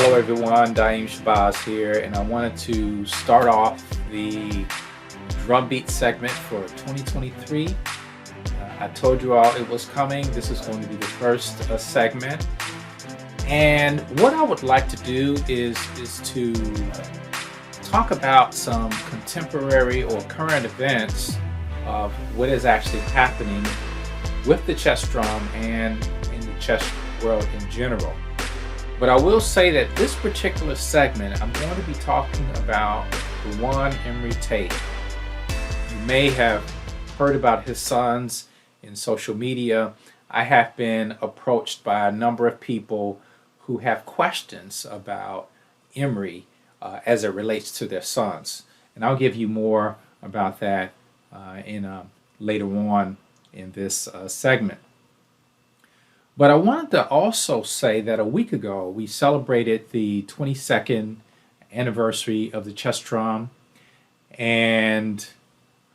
Hello everyone, Daaim Shabazz here, and I wanted to start off the drumbeat segment for 2023. I told you all it was coming. This is going to be the first segment. And what I would like to do is to talk about some contemporary or current events of what is actually happening with the chess drum and in the chess world in general. But I will say that this particular segment, I'm going to be talking about the one Emory Tate. You may have heard about his sons in social media. I have been approached by a number of people who have questions about Emory as it relates to their sons. And I'll give you more about that later on in this segment. But I wanted to also say that a week ago we celebrated the 22nd anniversary of the chess drum, and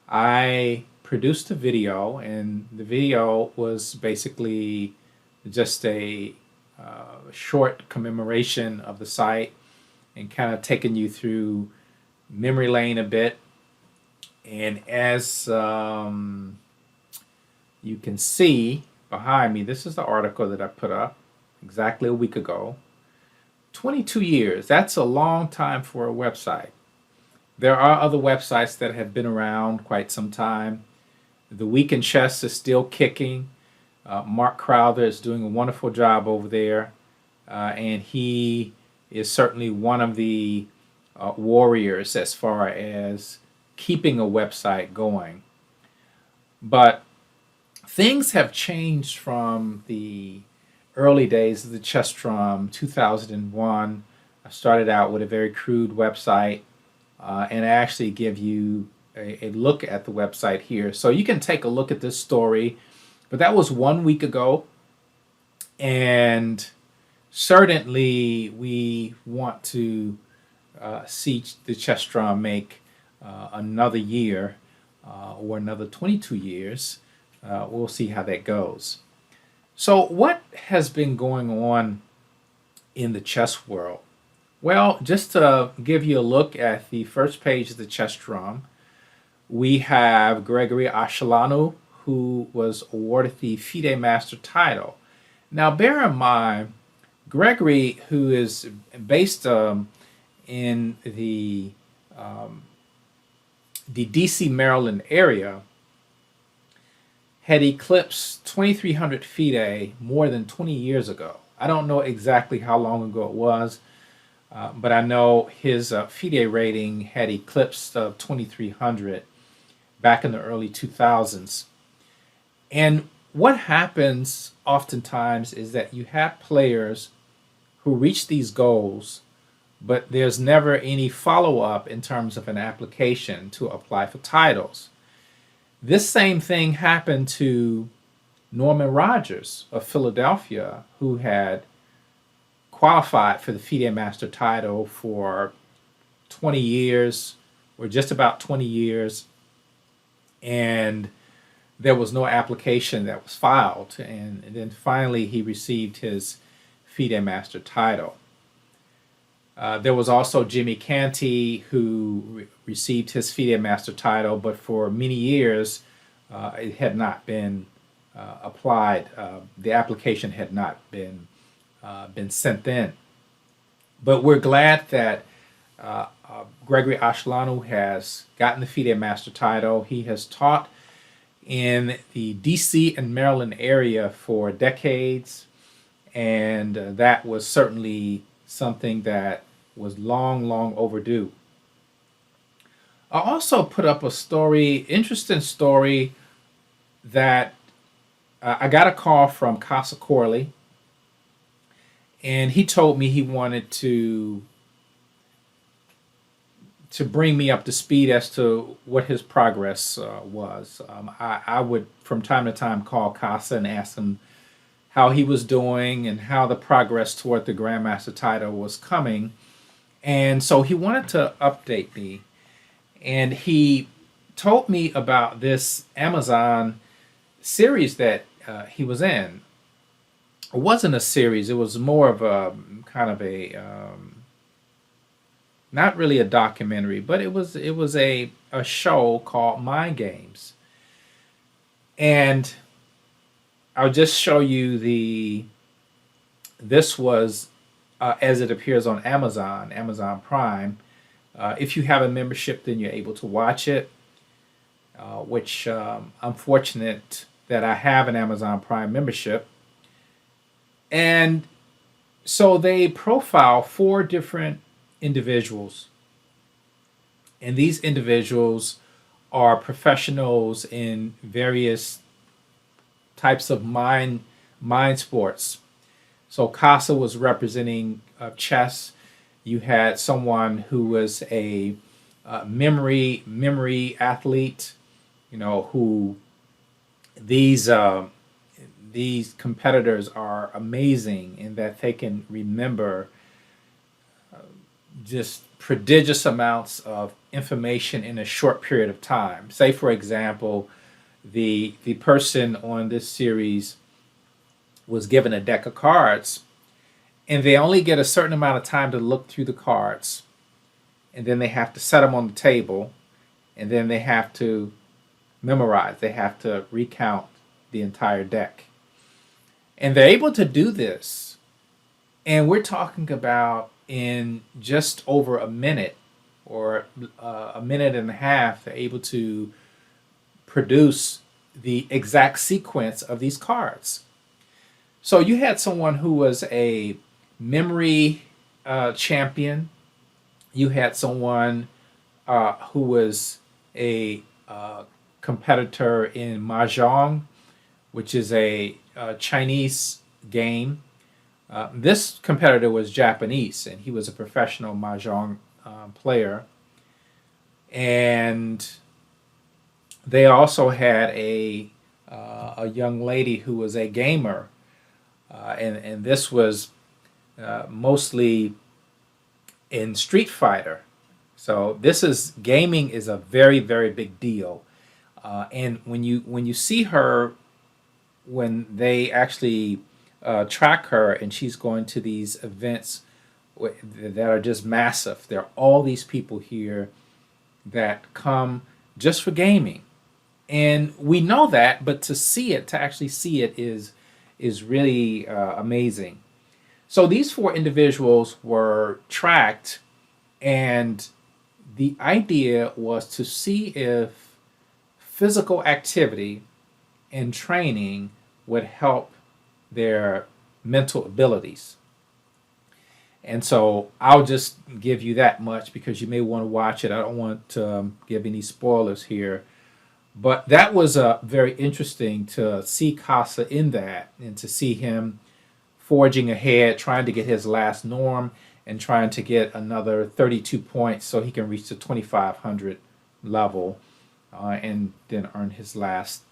I produced a video, and the video was basically just a short commemoration of the site and kind of taking you through memory lane a bit. And as you can see behind me, this is the article that I put up exactly a week ago. 22 years, that's a long time for a website. There are other websites that have been around quite some time. The Week in Chess is still kicking. Mark Crowther is doing a wonderful job over there, and he is certainly one of the warriors as far as keeping a website going. But things have changed from the early days of the chess drum, 2001. I started out with a very crude website, and I actually give you a look at the website here. So you can take a look at this story, but that was 1 week ago, and certainly we want to see the chess drum make another year or another 22 years. We'll see how that goes. So what has been going on in the chess world? Well, just to give you a look at the first page of the chess drum, we have Gregory Ashelanu, who was awarded the FIDE Master title. Now bear in mind, Gregory, who is based in the DC, Maryland area, had eclipsed 2300 FIDE more than 20 years ago. I don't know exactly how long ago it was, but I know his FIDE rating had eclipsed 2300 back in the early 2000s. And what happens oftentimes is that you have players who reach these goals, but there's never any follow-up in terms of an application to apply for titles. This same thing happened to Norman Rogers of Philadelphia, who had qualified for the FIDE Master title for 20 years, or just about 20 years, and there was no application that was filed, and then finally he received his FIDE Master title. There was also Jimmy Canty, who received his FIDE Master title, but for many years it had not been applied. The application had not been sent in. But we're glad that Gregory Ashelanu has gotten the FIDE Master title. He has taught in the DC and Maryland area for decades, and that was certainly something that was long overdue. I also put up a story, interesting story, that I got a call from Casa Corley, and he told me he wanted to bring me up to speed as to what his progress was. I would from time to time call Casa and ask him how he was doing and how the progress toward the Grandmaster title was coming. And so he wanted to update me. And he told me about this Amazon series that he was in. it wasn't a series. It was more of a kind of a not really a documentary, but it was a show called Mind Games. And I'll just show you the this was as it appears on Amazon Prime. If you have a membership, then you're able to watch it. Which I'm fortunate that I have an Amazon Prime membership. And so they profile four different individuals, and these individuals are professionals in various types of mind sports. So Casa was representing chess. You had someone who was a memory athlete, who these these competitors are amazing in that they can remember just prodigious amounts of information in a short period of time. Say, for example, the person on this series was given a deck of cards, and they only get a certain amount of time to look through the cards, and then they have to set them on the table, and then they have to memorize. They have to recount the entire deck. And they're able to do this. And we're talking about in just over a minute or a minute and a half, they're able to produce the exact sequence of these cards. So you had someone who was a memory champion. You had someone who was a competitor in Mahjong, which is a Chinese game. This competitor was Japanese, and he was a professional Mahjong player. And they also had a young lady who was a gamer, and this was mostly in Street Fighter. So gaming is a very, very big deal. And when you see her, when they actually track her, and she's going to these events that are just massive. There are all these people here that come just for gaming, and we know that, but to actually see it is really amazing. So these four individuals were tracked, and the idea was to see if physical activity and training would help their mental abilities. And so I'll just give you that much because you may want to watch it. I don't want to give any spoilers here. But that was very interesting to see Casa in that, and to see him forging ahead, trying to get his last norm and trying to get another 32 points so he can reach the 2500 level and then earn his last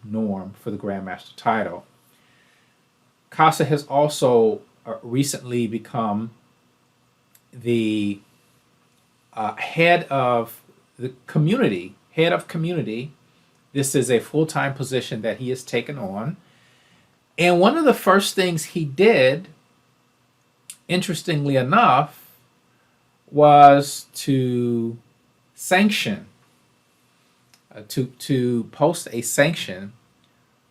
norm for the Grandmaster title. Casa has also recently become the head of community. This is a full-time position that he has taken on. And one of the first things he did, interestingly enough, was to sanction, to post a sanction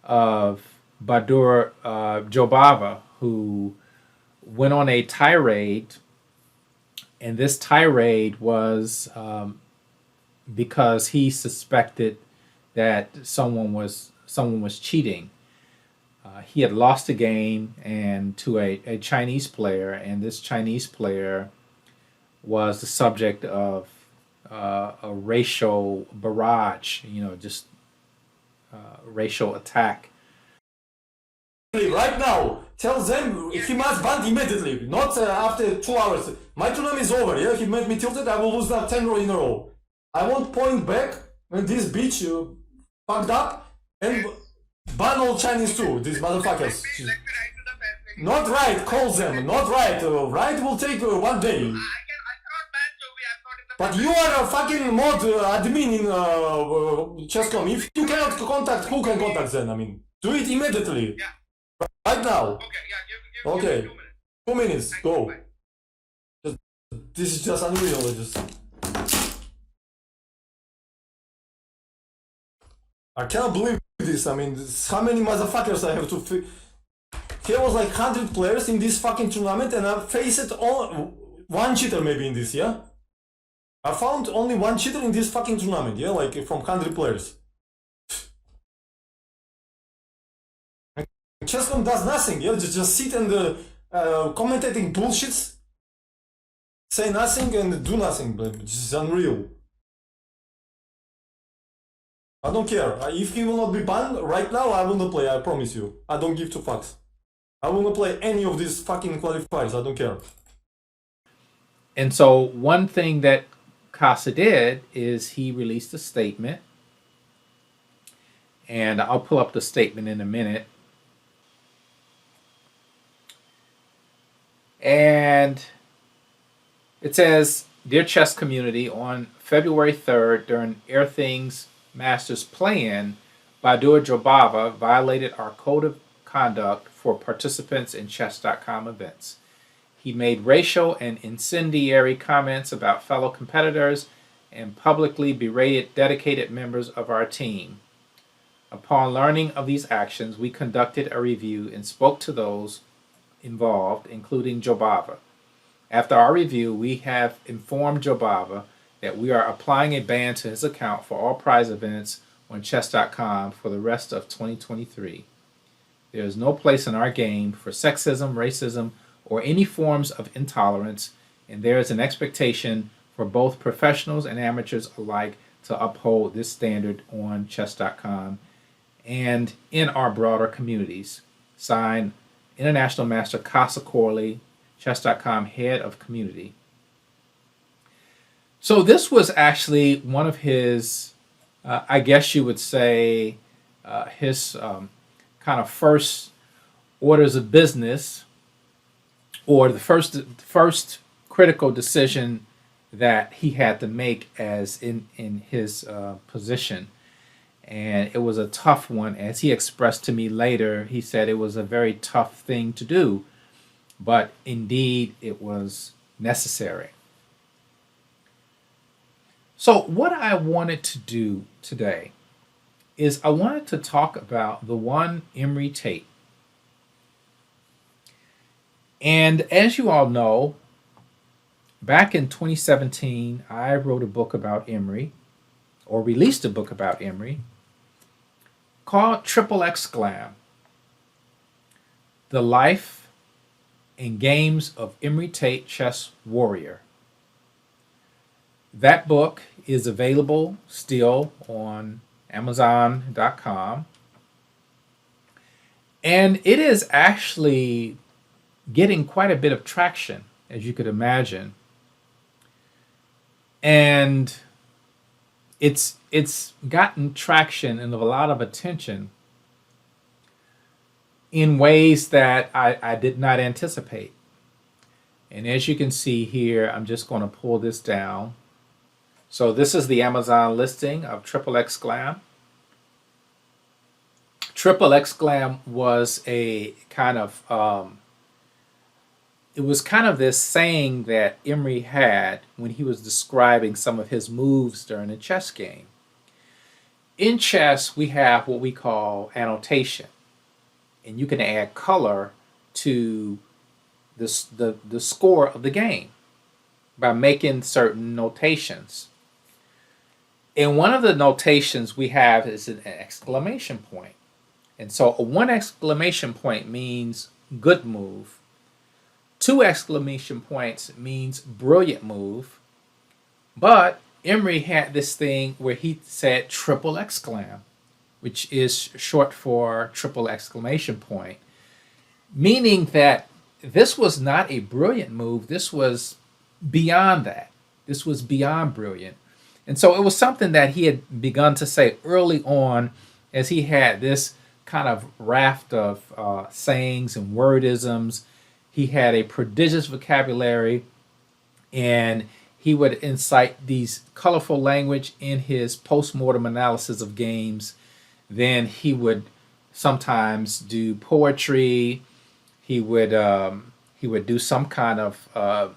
of Badur Jobava, who went on a tirade, and this tirade was because he suspected that someone was cheating. He had lost a game and to a Chinese player, and this Chinese player was the subject of a racial barrage, just racial attack. Right now, tell them he must ban immediately, not after 2 hours. My tournament is over, yeah? He made me tilted, I will lose now 10 in a row. I want point back when this bitch fucked up and ban all Chinese too, these motherfuckers. Not right, call them, not right. Right will take 1 day. But you are a fucking mod admin in Chess.com. If you cannot contact, who can contact them? I mean, do it immediately. Right right now. Okay, yeah, give Okay, me 2 minutes. 2 minutes. Go. This is just unreal. I cannot believe this. I mean, how many motherfuckers I have to. There was like 100 players in this fucking tournament, and I faced all one cheater maybe in this. Yeah, I found only one cheater in this fucking tournament. Yeah, like from 100 players. Chess.com does nothing. Yeah, just sit and commentating bullshits, say nothing and do nothing. But it's unreal. I don't care. If he will not be banned right now, I will not play. I promise you. I don't give two fucks. I will not play any of these fucking qualifiers. I don't care. And so one thing that Casa did is he released a statement, and I'll pull up the statement in a minute. And it says, "Dear chess community, on February 3rd, during Airthings Masters play-in, Badur Jobava violated our code of conduct for participants in chess.com events. He made racial and incendiary comments about fellow competitors and publicly berated dedicated members of our team. Upon learning of these actions, we conducted a review and spoke to those involved, including Jobava. After our review, we have informed Jobava that we are applying a ban to his account for all prize events on chess.com for the rest of 2023. There is no place in our game for sexism, racism, or any forms of intolerance, and there is an expectation for both professionals and amateurs alike to uphold this standard on chess.com and in our broader communities." Signed, International Master Casa Corley, chess.com head of community. So this was actually one of his, I guess you would say, his kind of first orders of business, or the first critical decision that he had to make as in his position. And it was a tough one. As he expressed to me later, he said it was a very tough thing to do, but indeed it was necessary. So what I wanted to do today is I wanted to talk about the one Emory Tate. And as you all know, back in 2017, I wrote a book about Emory, or released a book about Emory, called XXX: The Life and Games of Emory Tate Chess Warrior. That book is available still on Amazon.com. And it is actually getting quite a bit of traction, as you could imagine. And it's gotten traction and a lot of attention in ways that I did not anticipate. And as you can see here, I'm just going to pull this down. So this is the Amazon listing of XXX. XXX was a kind of it was kind of this saying that Emory had when he was describing some of his moves during a chess game. In chess, we have what we call annotation, and you can add color to the score of the game by making certain notations. And one of the notations we have is an exclamation point. And so one exclamation point means good move. 2 exclamation points means brilliant move. But Emory had this thing where he said XXX, which is short for triple exclamation point, meaning that this was not a brilliant move. This was beyond that. This was beyond brilliant. And so it was something that he had begun to say early on, as he had this kind of raft of sayings and wordisms. He had a prodigious vocabulary, and he would incite these colorful language in his post-mortem analysis of games. Then he would sometimes do poetry He would do some kind of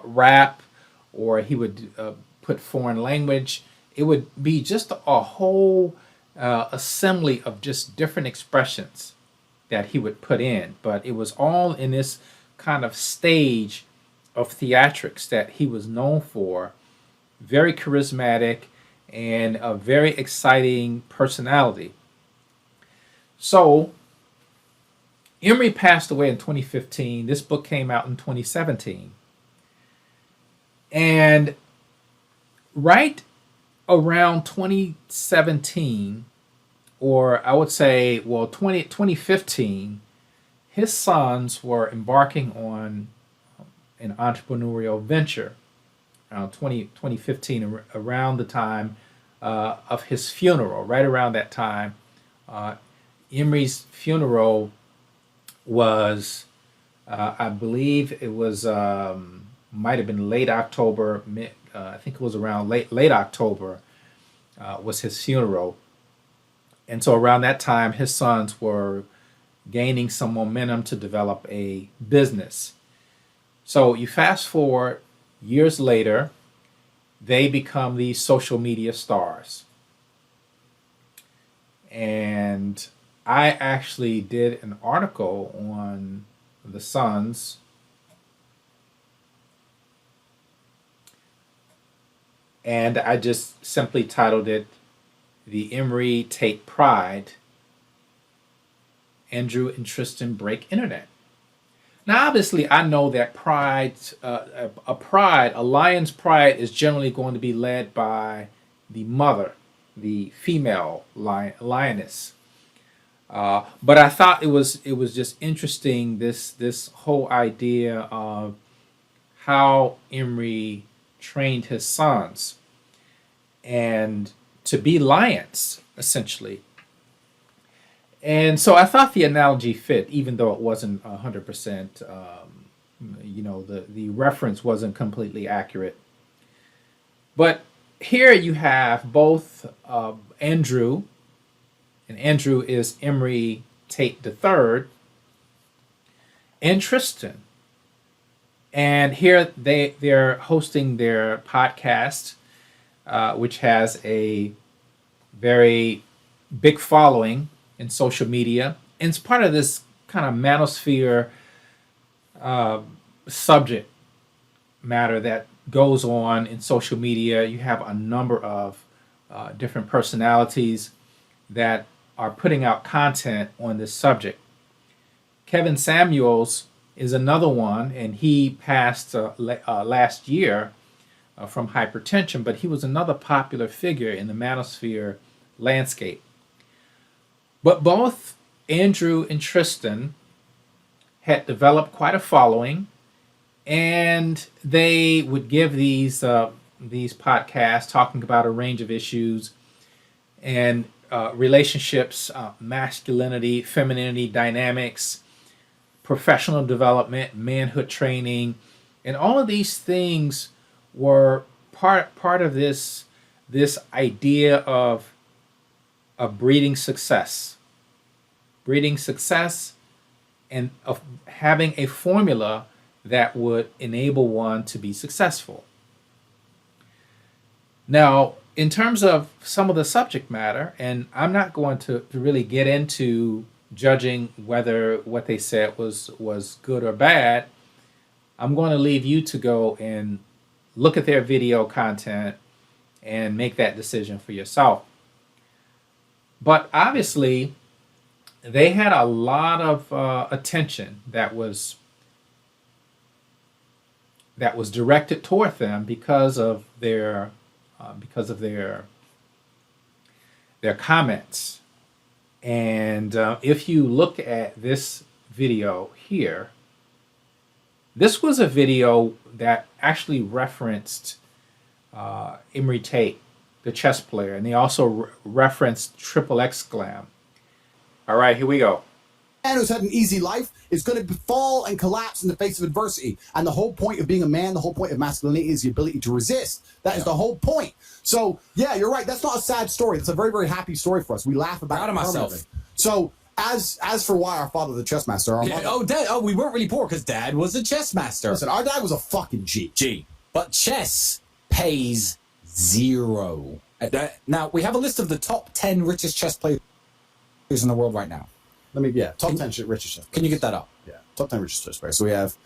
rap, or he would put foreign language. It would be just a whole assembly of just different expressions that he would put in, but it was all in this kind of stage of theatrics that he was known for. Very charismatic and a very exciting personality. So Emory passed away in 2015. This book came out in 2017. And right around 2017, or I would say, well, 2015, his sons were embarking on an entrepreneurial venture around 2015, around the time of his funeral. Right around that time, Emory's funeral was, I believe it was, might have been late October. I think it was around late October was his funeral. And so around that time, his sons were gaining some momentum to develop a business. So you fast forward years later, they become these social media stars. And I actually did an article on the sons. And I just simply titled it The Emory Tate Pride, Andrew and Tristan Break Internet. Now, obviously, I know that a lion's pride is generally going to be led by the mother, the female lioness. But I thought it was just interesting, this whole idea of how Emory trained his sons and to be lions, essentially. And so I thought the analogy fit, even though it wasn't 100%, the reference wasn't completely accurate. But here you have both Andrew, and Andrew is Emory Tate III, and Tristan. And here they're hosting their podcast, which has a very big following in social media. And it's part of this kind of manosphere subject matter that goes on in social media. You have a number of different personalities that are putting out content on this subject. Kevin Samuels is another one, and he passed last year from hypertension, but he was another popular figure in the manosphere landscape. But both Andrew and Tristan had developed quite a following, and they would give these podcasts talking about a range of issues and relationships, masculinity, femininity dynamics, professional development, manhood training, and all of these things were part of this idea of breeding success, and of having a formula that would enable one to be successful. Now, in terms of some of the subject matter, and I'm not going to really get into judging whether what they said was good or bad. I'm going to leave you to go and look at their video content and make that decision for yourself. But obviously, they had a lot of attention that was directed toward them because of their comments. And if you look at this video here, this was a video that actually referenced Emory Tate, the chess player, and they also referenced Triple X Glam. All right, here we go. Man who's had an easy life is going to fall and collapse in the face of adversity. And the whole point of being a man, the whole point of masculinity is the ability to resist. That is the whole point. So, yeah, you're right. That's not a sad story. That's a very, very happy story for us. We laugh about it. Proud of myself. So, As for why our father the chess master, our mother, we weren't really poor because Dad was a chess master. listen, our dad was a fucking G. But chess pays zero. Now, we have a list of the top 10 richest chess players in the world right now. Top 10 richest chess players. Can you get that up? Yeah, top 10 richest chess players. So we have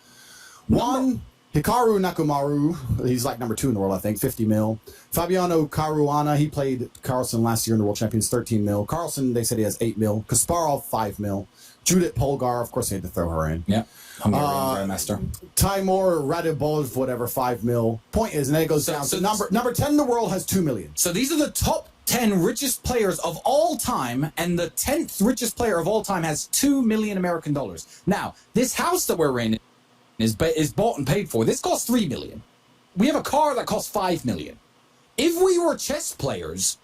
one, Hikaru Nakamura. He's like number 2 in the world, I think, 50 mil. Fabiano Caruana, he played Carlsen last year in the World Champions, 13 mil. Carlsen, they said he has 8 mil. Kasparov, 5 mil. Judith Polgar, of course, they had to throw her in. Yeah. Hungarian Grandmaster. Timur Radibov, whatever, 5 mil. Point is, and then it goes down. So number 10 in the world has 2 million. So these are the top 10 richest players of all time, and the 10th richest player of all time has 2 million American dollars. Now, this house that we're in is bought and paid for. This costs 3 million. We have a car that costs 5 million. If we were chess players,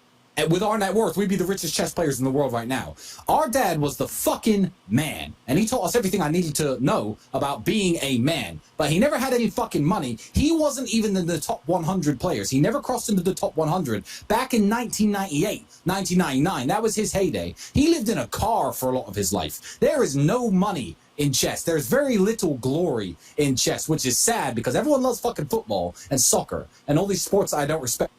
with our net worth, we'd be the richest chess players in the world right now. Our dad was the fucking man, and he taught us everything I needed to know about being a man. But he never had any fucking money. He wasn't even in the top 100 players. He never crossed into the top 100. Back in 1998, 1999, that was his heyday. He lived in a car for a lot of his life. There is no money in chess. There's very little glory in chess, which is sad because everyone loves fucking football and soccer and all these sports I don't respect.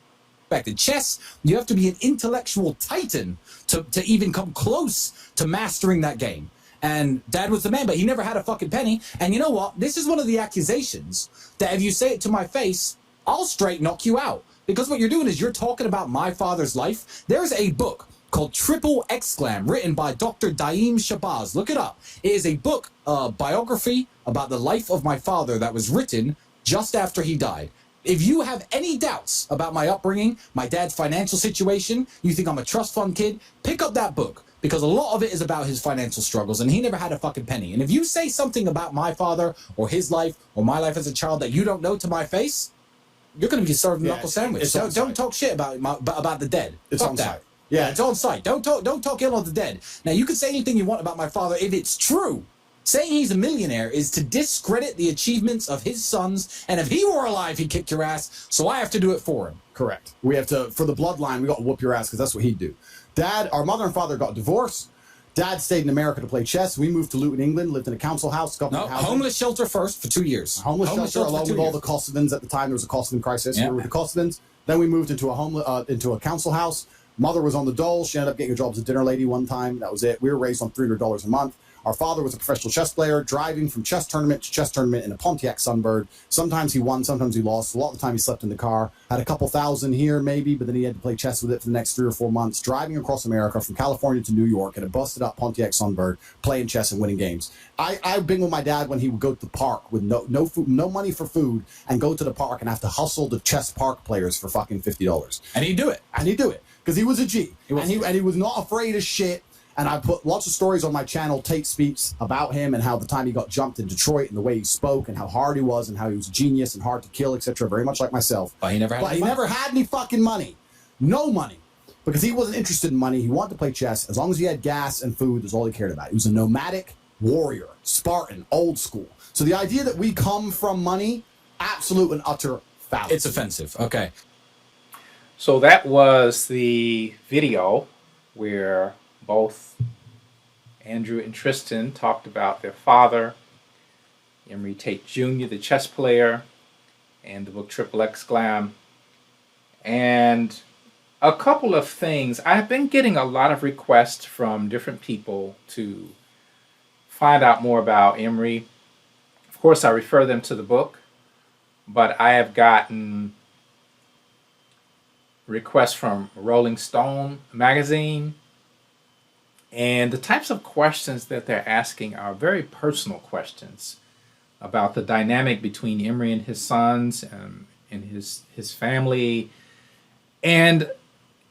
In chess, you have to be an intellectual titan to even come close to mastering that game. And Dad was the man, but he never had a fucking penny. And you know what? This is one of the accusations that if you say it to my face, I'll straight knock you out. Because what you're doing is you're talking about my father's life. There's a book called Triple Exclam, written by Dr. Daaim Shabazz. Look it up. It is a book, biography about the life of my father that was written just after he died. If you have any doubts about my upbringing, my dad's financial situation, you think I'm a trust fund kid, pick up that book, because a lot of it is about his financial struggles, and he never had a fucking penny. And if you say something about my father or his life or my life as a child that you don't know to my face, you're going to be served a knuckle sandwich. Don't talk shit about the dead. It's Fuck on that. site. Yeah, it's on site. Don't talk ill of the dead. Now, you can say anything you want about my father if it's true. Saying he's a millionaire is to discredit the achievements of his sons, and if he were alive, he'd kick your ass, so I have to do it for him. Correct. We have to, for the bloodline, we got to whoop your ass because that's what he'd do. Dad, our mother and father got divorced. Dad stayed in America to play chess. We moved to Luton, England, lived in a council house. Homeless shelter first for 2 years. Homeless shelter along with all the Kosovans at the time. There was a Kosovan crisis. Yeah. We were with the Kosovans. Then we moved into a council house. Mother was on the dole. She ended up getting a job as a dinner lady one time. That was it. We were raised on $300 a month. Our father was a professional chess player, driving from chess tournament to chess tournament in a Pontiac Sunbird. Sometimes he won, sometimes he lost. A lot of the time he slept in the car. Had a couple thousand here maybe, but then he had to play chess with it for the next 3 or 4 months, driving across America from California to New York in a busted up Pontiac Sunbird, playing chess and winning games. I've been with my dad when he would go to the park with no food, no money for food, and go to the park and have to hustle the chess park players for fucking $50. And he'd do it. And he'd do it because he was a G. And he was not afraid of shit. And I put lots of stories on my channel, Tate Speaks, about him and how the time he got jumped in Detroit and the way he spoke and how hard he was and how he was a genius and hard to kill, etc. Very much like myself. But he never had any fucking money. No money. Because he wasn't interested in money. He wanted to play chess. As long as he had gas and food, that's all he cared about. He was a nomadic warrior, Spartan, old school. So the idea that we come from money, absolute and utter fallacy. It's offensive. Okay. So that was the video where both Andrew and Tristan talked about their father, Emory Tate Jr., the chess player, and the book Triple Exclam. And a couple of things. I've been getting a lot of requests from different people to find out more about Emory. Of course, I refer them to the book, but I have gotten requests from Rolling Stone magazine. And the types of questions that they're asking are very personal questions about the dynamic between Emory and his sons and his family. And,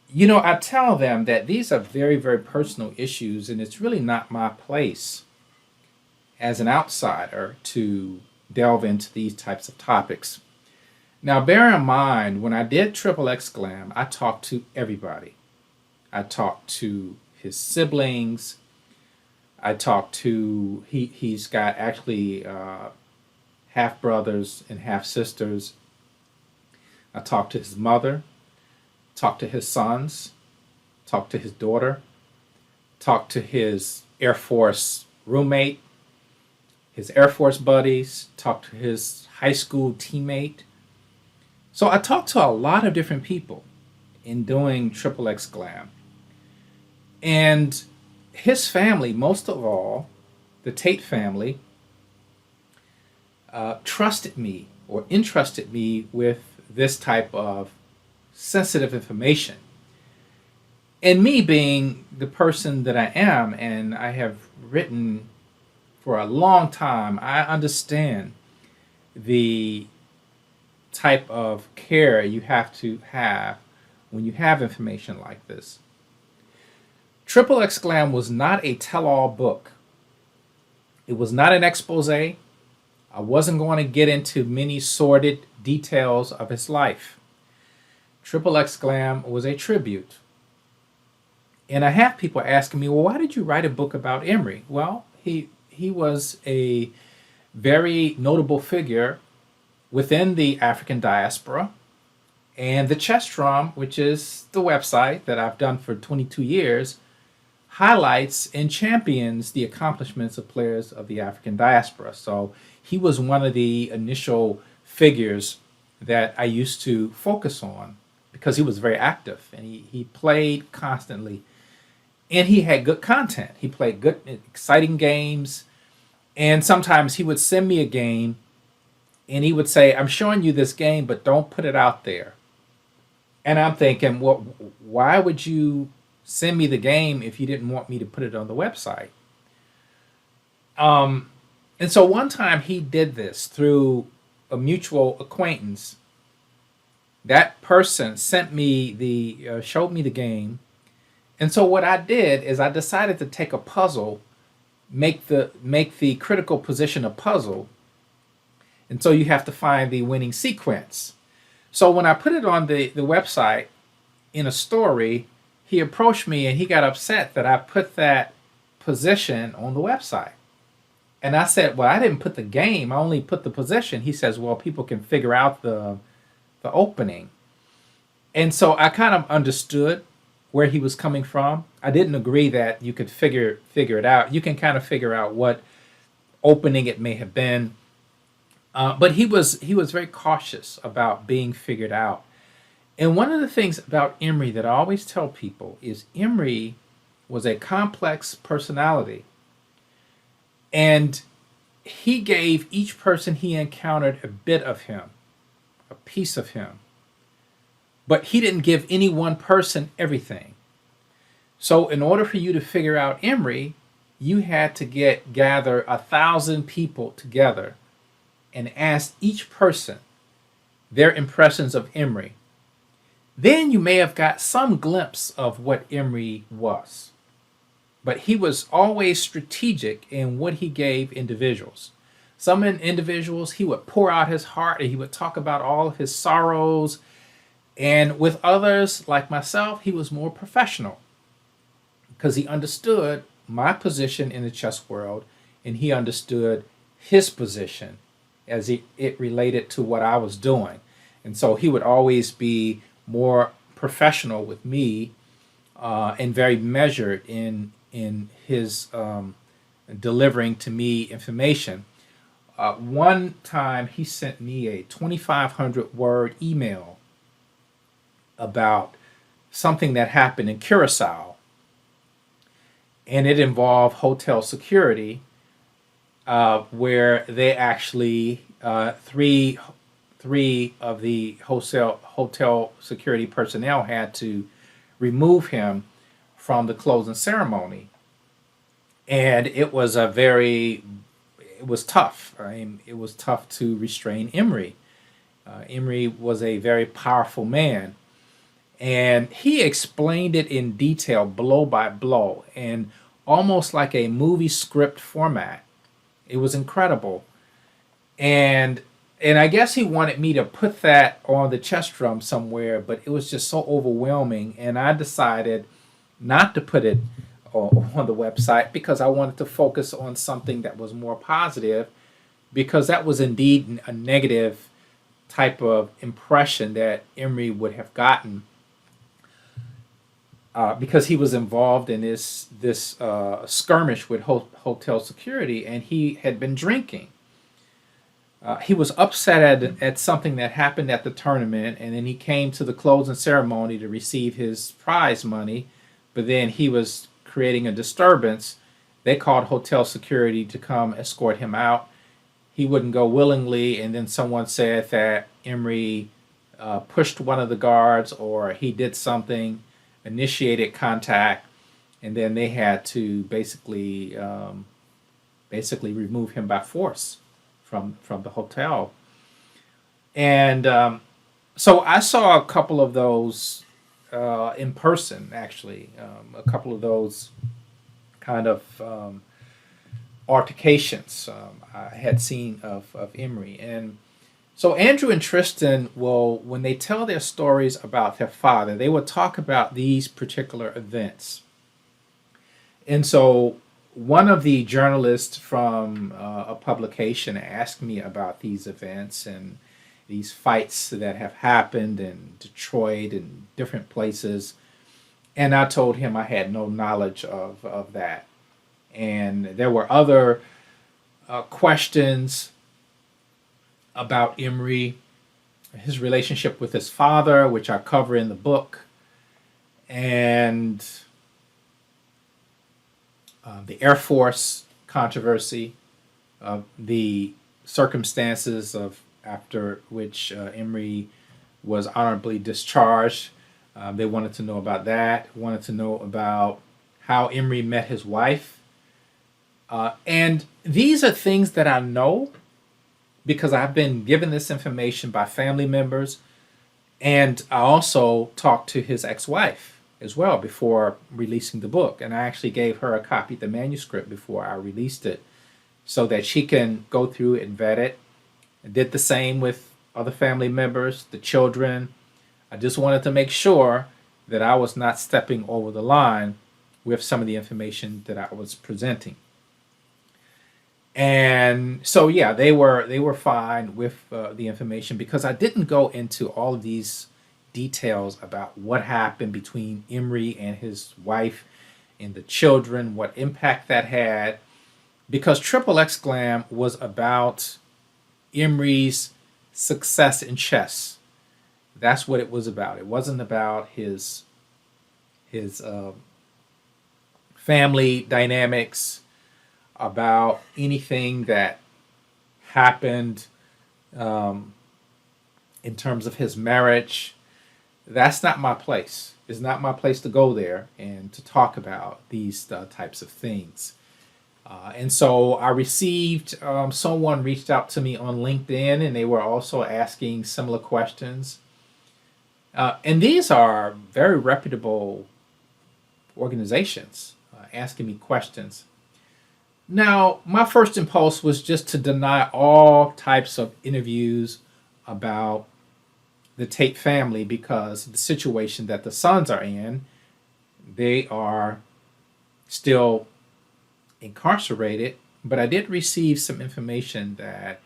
you know, I tell them that these are very, very personal issues, and it's really not my place as an outsider to delve into these types of topics. Now, bear in mind, when I did Triple Exclam, I talked to everybody. I talked to his siblings. I talked to, he's got actually half brothers and half sisters. I talked to his mother, talked to his sons, talked to his daughter, talked to his Air Force roommate, his Air Force buddies, talked to his high school teammate. So I talked to a lot of different people in doing Triple X Glam. And his family, most of all, the Tate family, trusted me or entrusted me with this type of sensitive information. And me being the person that I am, and I have written for a long time, I understand the type of care you have to have when you have information like this. Triple X Glam was not a tell-all book. It was not an expose. I wasn't going to get into many sordid details of his life. Triple X Glam was a tribute. And I have people asking me, well, why did you write a book about Emory? Well, he was a very notable figure within the African diaspora. And the Chess Drum, which is the website that I've done for 22 years, highlights and champions the accomplishments of players of the African diaspora. So he was one of the initial figures that I used to focus on because he was very active and he played constantly. And he had good content. He played good, exciting games. And sometimes he would send me a game and he would say, I'm showing you this game, but don't put it out there. And I'm thinking, well, why would you send me the game if you didn't want me to put it on the website? And so one time he did this through a mutual acquaintance. That person sent me showed me the game. And so what I did is I decided to take a puzzle, make the critical position a puzzle. And so you have to find the winning sequence. So when I put it on the website in a story, he approached me and he got upset that I put that position on the website. And I said, well, I didn't put the game, I only put the position. He says, well, people can figure out the opening. And so I kind of understood where he was coming from. I didn't agree that you could figure it out. You can kind of figure out what opening it may have been. But he was very cautious about being figured out. And one of the things about Emory that I always tell people is Emory was a complex personality. And he gave each person he encountered a bit of him, a piece of him. But he didn't give any one person everything. So in order for you to figure out Emory, you had to gather 1,000 people together and ask each person their impressions of Emory. Then you may have got some glimpse of what Emory was. But he was always strategic in what he gave individuals. Some individuals, he would pour out his heart and he would talk about all of his sorrows. And with others, like myself, he was more professional because he understood my position in the chess world and he understood his position as it related to what I was doing. And so he would always be more professional with me and very measured in his delivering to me information. One time he sent me a 2,500 word email about something that happened in Curacao, and it involved hotel security, where they actually three of the hotel security personnel had to remove him from the closing ceremony, and it was tough. I mean, it was tough to restrain Emory. Emory was a very powerful man. And he explained it in detail, blow by blow, and almost like a movie script format. It was incredible. And I guess he wanted me to put that on the chess drum somewhere, but it was just so overwhelming. And I decided not to put it on the website because I wanted to focus on something that was more positive, because that was indeed a negative type of impression that Emory would have gotten. because he was involved in this skirmish with hotel security, and he had been drinking. He was upset at something that happened at the tournament, and then he came to the closing ceremony to receive his prize money, but then he was creating a disturbance. They called hotel security to come escort him out. He wouldn't go willingly, and then someone said that Emory pushed one of the guards, or he did something, initiated contact, and then they had to basically remove him by force from the hotel. And so I saw a couple of those in person, actually, a couple of those kind of altercations I had seen of Emory. And so Andrew and Tristan will, when they tell their stories about their father, they will talk about these particular events. And so one of the journalists from a publication asked me about these events and these fights that have happened in Detroit and different places. And I told him I had no knowledge of that. And there were other questions about Emory, his relationship with his father, which I cover in the book, and the Air Force controversy, the circumstances of after which Emory was honorably discharged. They wanted to know about that, wanted to know about how Emory met his wife. And these are things that I know because I've been given this information by family members. And I also talked to his ex-wife as well before releasing the book. And I actually gave her a copy of the manuscript before I released it so that she can go through and vet it. I did the same with other family members, the children. I just wanted to make sure that I was not stepping over the line with some of the information that I was presenting. And so, yeah, they were fine with the information because I didn't go into all of these details about what happened between Emory and his wife and the children, what impact that had, because Triple X Glam was about Emory's success in chess. That's what it was about. It wasn't about his family dynamics, about anything that happened in terms of his marriage. That's not my place. It's not my place to go there and to talk about these types of things. And so I received, someone reached out to me on LinkedIn, and they were also asking similar questions. And these are very reputable organizations asking me questions. Now, my first impulse was just to deny all types of interviews about the Tate family because of the situation that the sons are in. They are still incarcerated, but I did receive some information that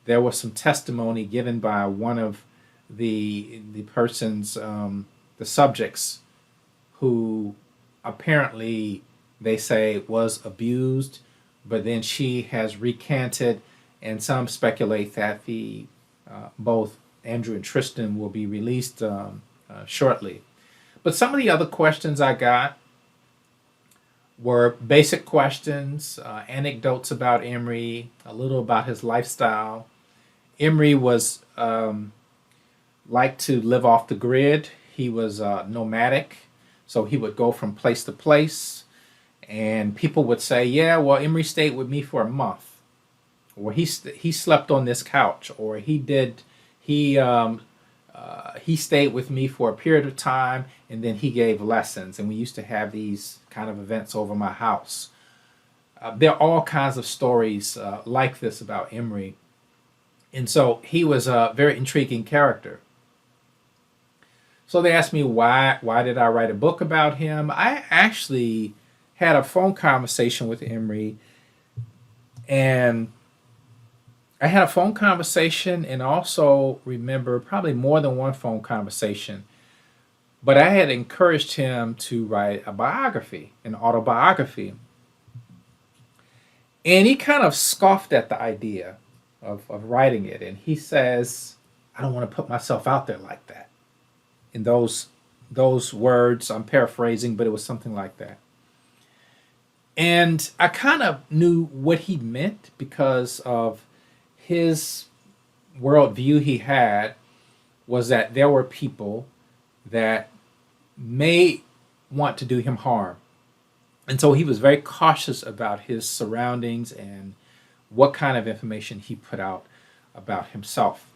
there was some testimony given by one of the persons, the subjects, who apparently they say was abused, but then she has recanted, and some speculate that both Andrew and Tristan will be released shortly. But some of the other questions I got were basic questions, anecdotes about Emory, a little about his lifestyle. Emory was liked to live off the grid. He was nomadic, so he would go from place to place. And people would say, yeah, well, Emory stayed with me for a month, or he slept on this couch, or he stayed with me for a period of time, and then he gave lessons, and we used to have these kind of events over my house. There are all kinds of stories like this about Emory, and so he was a very intriguing character. So they asked me why did I write a book about him. I actually had a phone conversation with Emory, and I had a phone conversation and also remember probably more than one phone conversation But I had encouraged him to write a biography, an autobiography. And he kind of scoffed at the idea of writing it. And he says, I don't want to put myself out there like that. In those words, I'm paraphrasing, but it was something like that. And I kind of knew what he meant because of his worldview he had was that there were people that may want to do him harm. And so he was very cautious about his surroundings and what kind of information he put out about himself.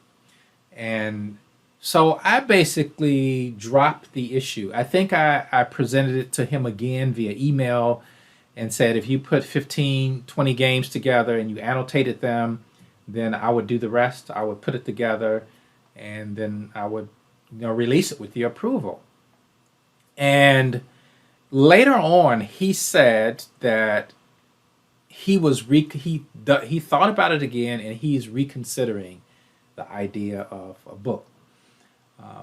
And so I basically dropped the issue. I think I presented it to him again via email and said, if you put 15, 20 games together and you annotated them, then I would do the rest. I would put it together and then I would release it with your approval. And later on, he said that he thought about it again and he's reconsidering the idea of a book.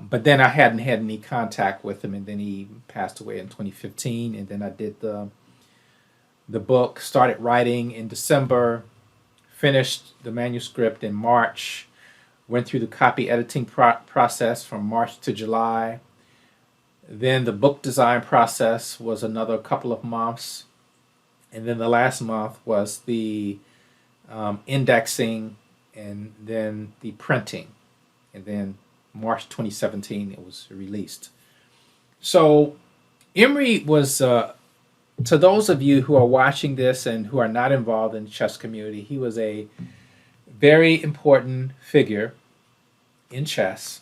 But then I hadn't had any contact with him, and then he passed away in 2015. And then I did the book, started writing in December, finished the manuscript in March, went through the copy editing process from March to July. Then the book design process was another couple of months. And then the last month was the indexing and then the printing. And then March 2017, it was released. So Emory was, to those of you who are watching this and who are not involved in the chess community, he was a very important figure in chess,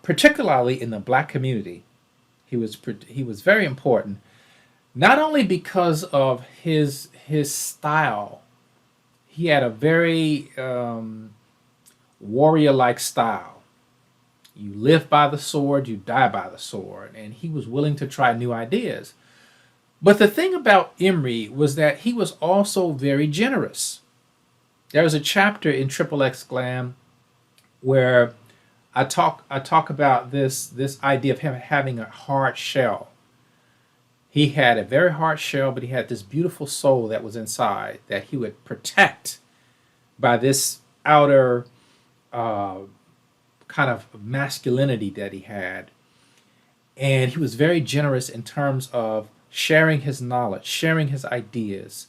particularly in the Black community. He was very important, not only because of his style. He had a very warrior-like style. You live by the sword, you die by the sword, and he was willing to try new ideas. But the thing about Emory was that he was also very generous. There was a chapter in XXX Glam where I talk about this idea of him having a hard shell. He had a very hard shell, but he had this beautiful soul that was inside that he would protect by this outer kind of masculinity that he had. And he was very generous in terms of sharing his knowledge, sharing his ideas.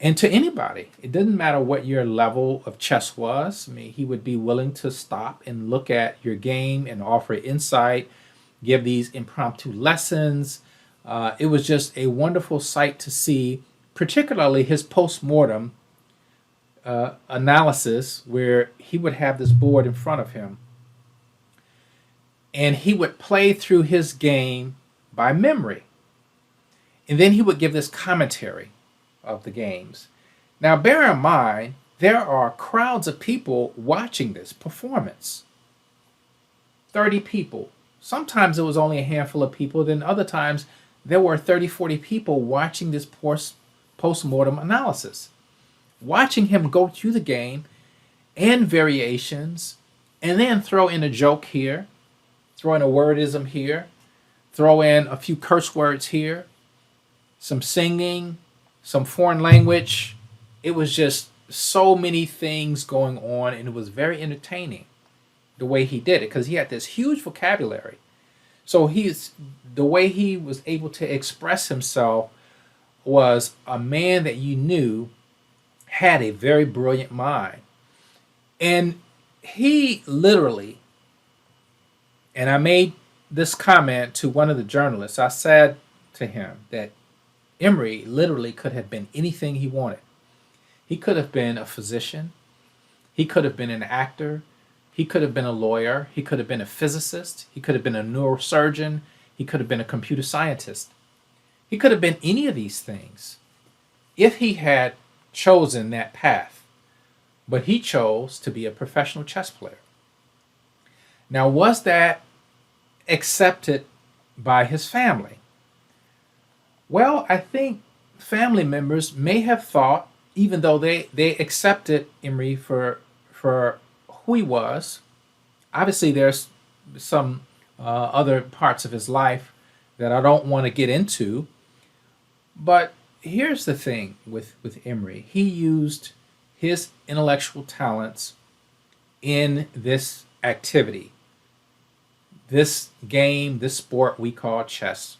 And to anybody, it didn't matter what your level of chess was. I mean, he would be willing to stop and look at your game and offer insight, give these impromptu lessons. It was just a wonderful sight to see, particularly his post-mortem analysis, where he would have this board in front of him and he would play through his game by memory. And then he would give this commentary of the games. Now, bear in mind, there are crowds of people watching this performance. 30 people. Sometimes it was only a handful of people. Then other times there were 30, 40 people watching this post-mortem analysis, watching him go through the game and variations, and then throw in a joke here, throw in a wordism here, throw in a few curse words here, some singing, some foreign language. It was just so many things going on, and it was very entertaining the way he did it because he had this huge vocabulary. So the way he was able to express himself was a man that you knew had a very brilliant mind. And he literally, and I made this comment to one of the journalists, I said to him that Emory literally could have been anything he wanted. He could have been a physician. He could have been an actor. He could have been a lawyer. He could have been a physicist. He could have been a neurosurgeon. He could have been a computer scientist. He could have been any of these things if he had chosen that path. But he chose to be a professional chess player. Now, was that accepted by his family? Well, I think family members may have thought, even though they accepted Emory for who he was. Obviously, there's some other parts of his life that I don't want to get into. But here's the thing with Emory. He used his intellectual talents in this activity, this game, this sport we call chess.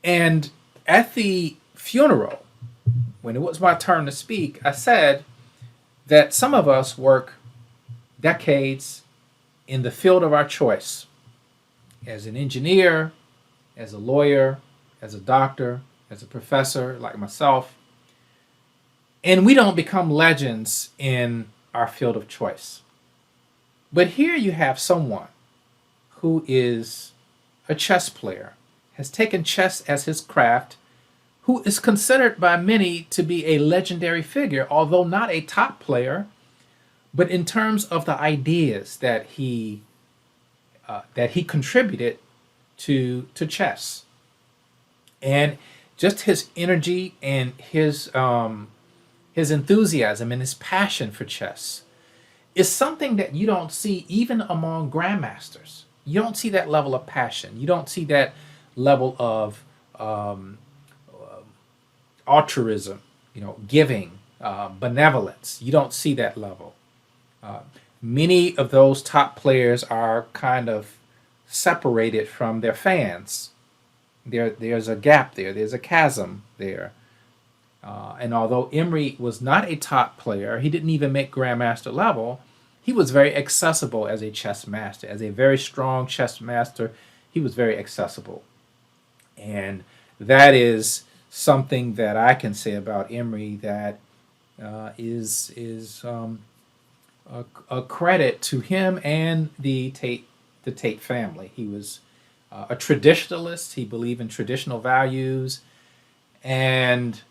And at the funeral, when it was my turn to speak, I said that some of us work decades in the field of our choice, as an engineer, as a lawyer, as a doctor, as a professor like myself, and we don't become legends in our field of choice. But here you have someone who is a chess player, has taken chess as his craft, who is considered by many to be a legendary figure, although not a top player, but in terms of the ideas that he contributed to chess, and just his energy and his enthusiasm and his passion for chess is something that you don't see even among grandmasters. You don't see that level of passion. You don't see that level of altruism, giving, benevolence. You don't see that level. Many of those top players are kind of separated from their fans. There's a gap there. There's a chasm there. And although Emory was not a top player, he didn't even make grandmaster level. He was very accessible as a chess master, as a very strong chess master. He was very accessible, and that is something that I can say about Emory that is a credit to him and the Tate family. He was a traditionalist. He believed in traditional values, and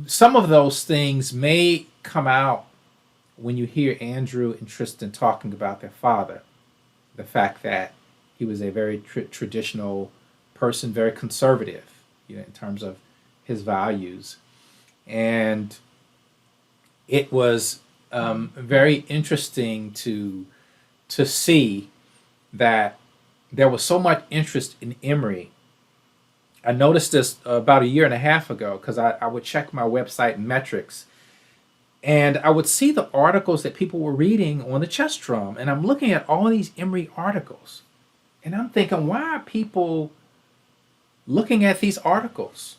some of those things may come out when you hear Andrew and Tristan talking about their father. The fact that he was a very traditional person, very conservative, in terms of his values, and it was very interesting to see that there was so much interest in Emory. I noticed this about a year and a half ago because I would check my website metrics, and I would see the articles that people were reading on the chess drum, and I'm looking at all these Emory articles, and I'm thinking, why are people looking at these articles?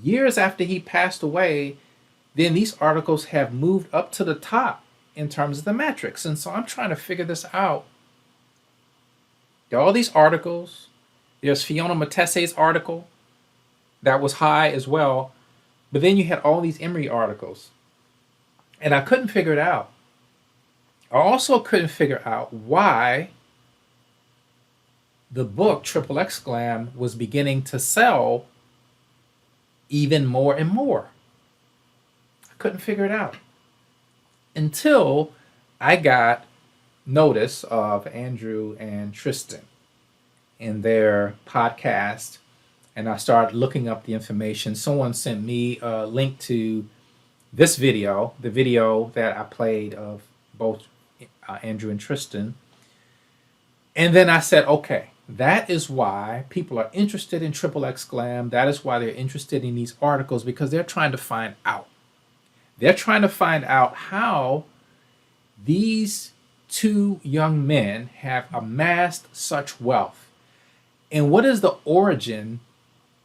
Years after he passed away, then these articles have moved up to the top in terms of the metrics. And so I'm trying to figure this out. There are all these articles. There's Fiona Matesse's article that was high as well. But then you had all these Emory articles. And I couldn't figure it out. I also couldn't figure out why the book Triple X Glam was beginning to sell even more and more. I couldn't figure it out until I got notice of Andrew and Tristan in their podcast, and I started looking up the information. Someone sent me a link to this video, the video that I played of both Andrew and Tristan. And then I said, okay, that is why people are interested in Triple X Glam. That is why they're interested in these articles, because they're trying to find out. They're trying to find out how these two young men have amassed such wealth. And what is the origin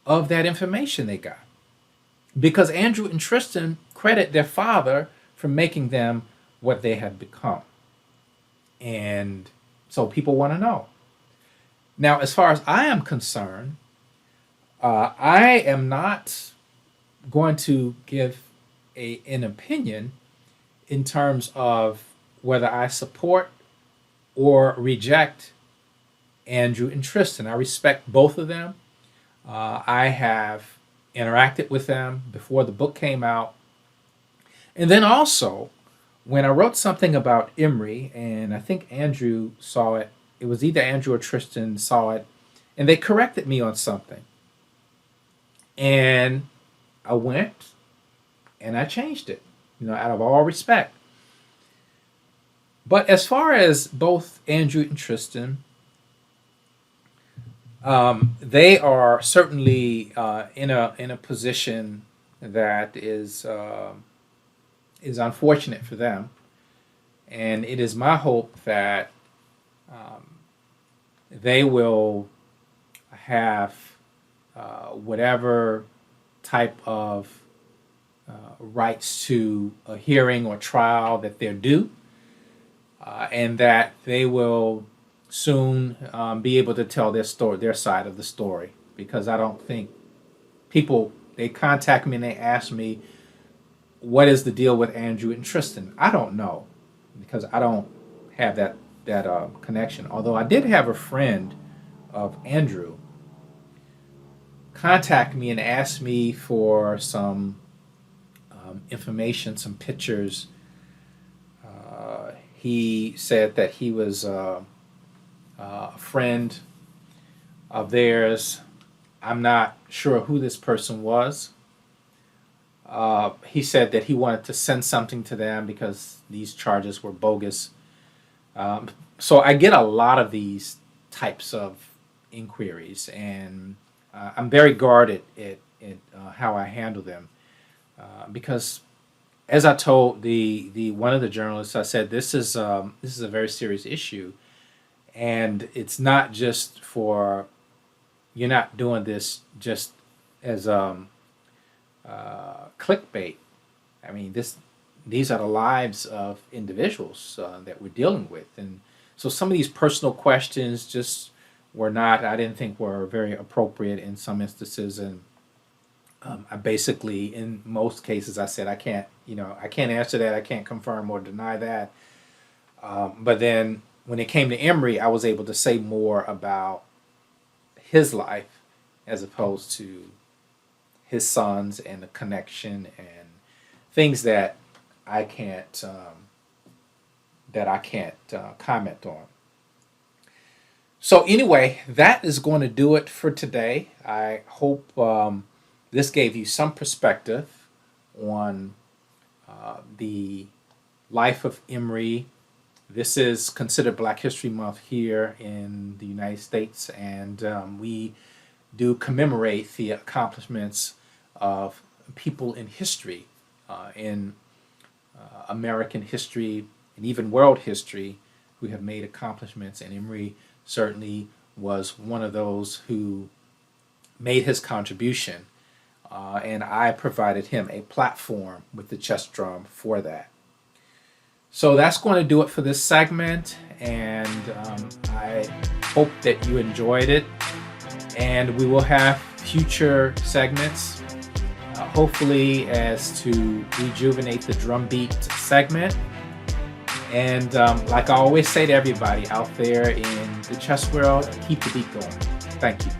of that information they got? Because Andrew and Tristan credit their father for making them what they have become. And so people want to know. Now, as far as I am concerned, I am not going to give an opinion in terms of whether I support or reject Andrew and Tristan. I respect both of them. I have interacted with them before the book came out. And then also, when I wrote something about Emory, and I think Andrew saw it, it was either Andrew or Tristan saw it, and they corrected me on something. And I went and I changed it, out of all respect. But as far as both Andrew and Tristan, they are certainly in a position that is unfortunate for them, and it is my hope that they will have whatever type of rights to a hearing or trial that they're due, and that they will soon be able to tell their story, their side of the story. Because I don't think people, they contact me and they ask me, what is the deal with Andrew and Tristan? I don't know, because I don't have that connection. Although I did have a friend of Andrew contact me and ask me for some information, some pictures. He said that he was a friend of theirs. I'm not sure who this person was. He said that he wanted to send something to them because these charges were bogus. So I get a lot of these types of inquiries, and I'm very guarded at how I handle them, because, as I told the one of the journalists, I said this is a very serious issue, and it's not just for, you're not doing this just as clickbait. I mean, these are the lives of individuals that we're dealing with, and so some of these personal questions just were not, I didn't think were very appropriate in some instances, and I basically, in most cases, I said I can't answer that, I can't confirm or deny that. But then when it came to Emory, I was able to say more about his life as opposed to his sons and the connection and things that I can't comment on. So anyway, that is going to do it for today. I hope this gave you some perspective on the life of Emory. This is considered Black History Month here in the United States, and we do commemorate the accomplishments of people in history, in American history and even world history, who have made accomplishments, and Emory certainly was one of those who made his contribution, and I provided him a platform with the chess drum for that. So that's going to do it for this segment, and I hope that you enjoyed it, and we will have future segments, hopefully as to rejuvenate the drumbeat segment. And like I always say to everybody out there in the chess world, keep the beat going. Thank you.